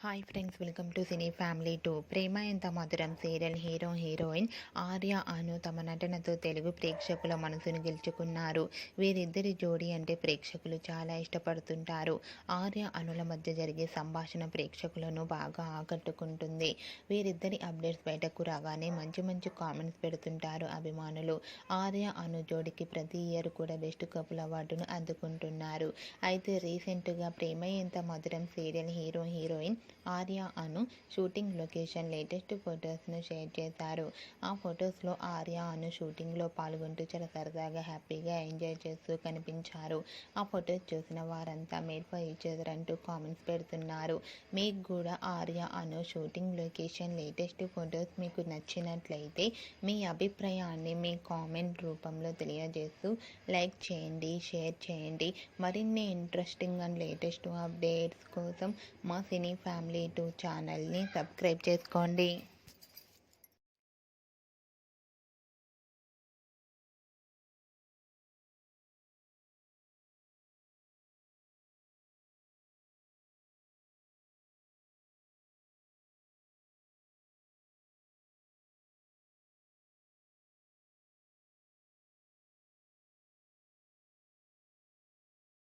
Hi friends, welcome to cine family 2. ప్రేమ ఎంత మధురం serial heroine Arya అను తమ నటనతో తెలుగు ప్రేక్షకుల మనసును గెలుచుకున్నారు. వీరిద్దరి జోడీ అంటే ప్రేక్షకులు చాలా ఇష్టపడుతుంటారు. ఆర్య అనుల మధ్య జరిగే సంభాషణ ప్రేక్షకులను బాగా ఆకట్టుకుంటుంది. వీరిద్దరి అప్డేట్స్ బయటకు రాగానే మంచి మంచి కామెంట్స్ పెడుతుంటారు అభిమానులు. ఆర్య అను జోడీకి ప్రతి ఇయర్ కూడా బెస్ట్ కపుల్ అవార్డును అందుకుంటున్నారు. అయితే రీసెంట్గా ప్రేమ ఎంత మధురం సీరియల్ హీరోయిన్ ఆర్య అను షూటింగ్ లొకేషన్ లేటెస్ట్ ఫొటోస్ను షేర్ చేశారు. ఆ ఫొటోస్లో ఆర్య అను షూటింగ్లో పాల్గొంటూ చాలా సరదాగా హ్యాపీగా ఎంజాయ్ చేస్తూ కనిపించారు. ఆ ఫొటోస్ చూసిన వారంతా మేడ్ ఫర్ ఈచ్ అదర్ అంటూ కామెంట్స్ పెడుతున్నారు. మీకు కూడా ఆర్య అను షూటింగ్ లొకేషన్ లేటెస్ట్ ఫొటోస్ మీకు నచ్చినట్లయితే మీ అభిప్రాయాన్ని మీ కామెంట్ రూపంలో తెలియజేస్తూ లైక్ చేయండి, షేర్ చేయండి. మరిన్ని ఇంట్రెస్టింగ్ అండ్ లేటెస్ట్ అప్డేట్స్ కోసం మా సినీ ఫ్యామిలీ 2 ఛానల్ని సబ్స్క్రైబ్ చేసుకోండి.